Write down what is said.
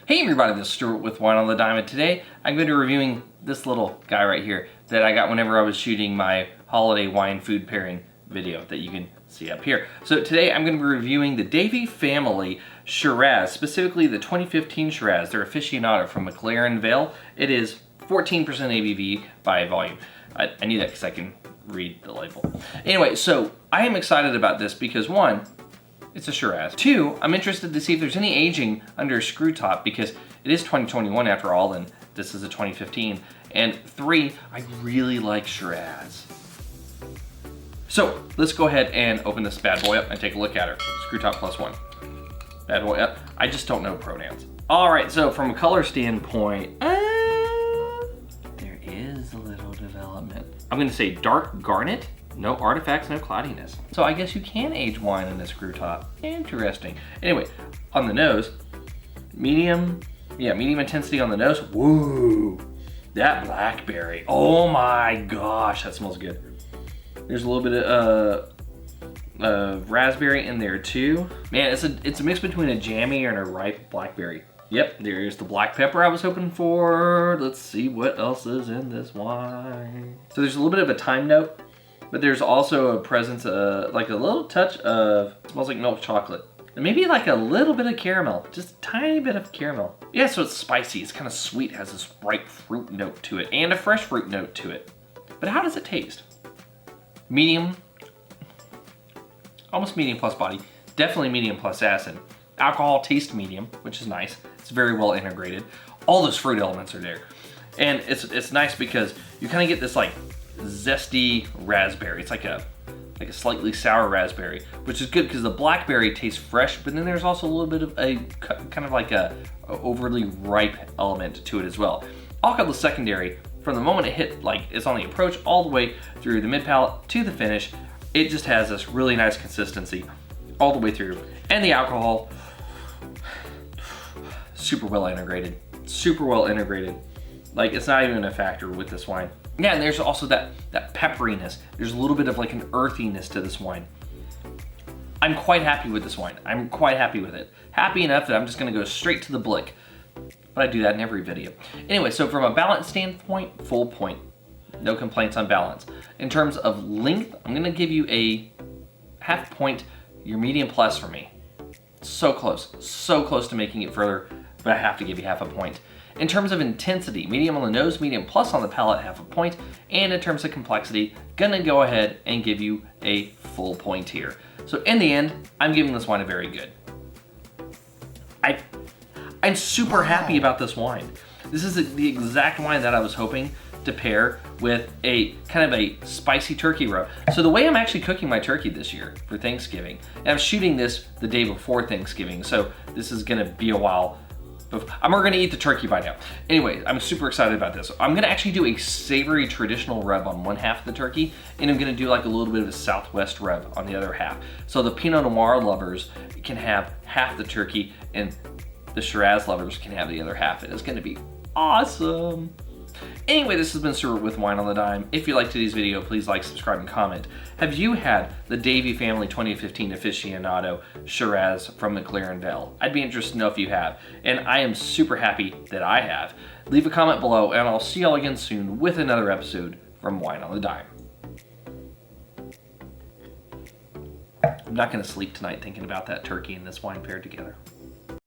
Hey everybody, this is Stuart with Wine on the Dime, and today I'm going to be reviewing this little guy right here that I got whenever I was shooting my holiday wine food pairing video that you can see up here. So today I'm going to be reviewing the Davey Family Shiraz, specifically the 2015 Shiraz. They're aficionado from McLaren, Vale. It is 14% ABV by volume. I knew that because I can read the label. Anyway, so I am excited about this because one, it's a Shiraz. Two, I'm interested to see if there's any aging under a screw top because it is 2021 after all, and this is a 2015. And three, I really like Shiraz. So let's go ahead and open this bad boy up and take a look at her. Screw top plus one. Bad boy up. I just don't know pronouns. All right, so from a color standpoint, there is a little development. I'm gonna say dark garnet. No artifacts, no cloudiness. So I guess you can age wine in a screw top. Interesting. Anyway, on the nose, medium intensity on the nose. Woo, that blackberry. Oh my gosh, that smells good. There's a little bit of raspberry in there too. Man, it's a mix between a jammy and a ripe blackberry. Yep, there's the black pepper I was hoping for. Let's see what else is in this wine. So there's a little bit of a thyme note, but there's also a presence, like a little touch of, smells like milk chocolate. And maybe like a little bit of caramel, just a tiny bit of caramel. Yeah, so it's spicy, it's kind of sweet, has this ripe fruit note to it, and a fresh fruit note to it. But how does it taste? Medium, almost medium plus body, definitely medium plus acid. Alcohol taste medium, which is nice. It's very well integrated. All those fruit elements are there. And it's nice because you kind of get this like zesty raspberry. It's like a slightly sour raspberry, which is good because the blackberry tastes fresh, but then there's also a little bit of a kind of like a overly ripe element to it as well. Alcohol is secondary. From the moment it hit, like it's on the approach all the way through the mid palate to the finish, it just has this really nice consistency all the way through. And the alcohol, super well integrated, super well integrated. Like it's not even a factor with this wine. Yeah, and there's also that pepperiness. There's a little bit of like an earthiness to this wine. I'm quite happy with this wine. I'm quite happy with it. Happy enough that I'm just gonna go straight to the blick. But I do that in every video. Anyway, so from a balance standpoint, full point. No complaints on balance. In terms of length, I'm gonna give you a half point. You're medium plus for me. So close to making it further, but I have to give you half a point. In terms of intensity, medium on the nose, medium plus on the palate, half a point. And in terms of complexity, gonna go ahead and give you a full point here. So in the end, I'm giving this wine a very good. I'm super happy about this wine. This is the exact wine that I was hoping to pair with a kind of a spicy turkey rub. So the way I'm actually cooking my turkey this year for Thanksgiving, and I'm shooting this the day before Thanksgiving, so this is gonna be a while. I'm gonna eat the turkey by now. Anyway, I'm super excited about this. I'm gonna actually do a savory traditional rub on one half of the turkey, and I'm gonna do like a little bit of a Southwest rub on the other half. So the Pinot Noir lovers can have half the turkey, and the Shiraz lovers can have the other half. It is gonna be awesome. Anyway, this has been Stuart with Wine on the Dime. If you liked today's video, please like, subscribe, and comment. Have you had the Davey Family 2015 Aficionado Shiraz from McLaren Vale? I'd be interested to know if you have, and I am super happy that I have. Leave a comment below, and I'll see y'all again soon with another episode from Wine on the Dime. I'm not gonna sleep tonight thinking about that turkey and this wine paired together.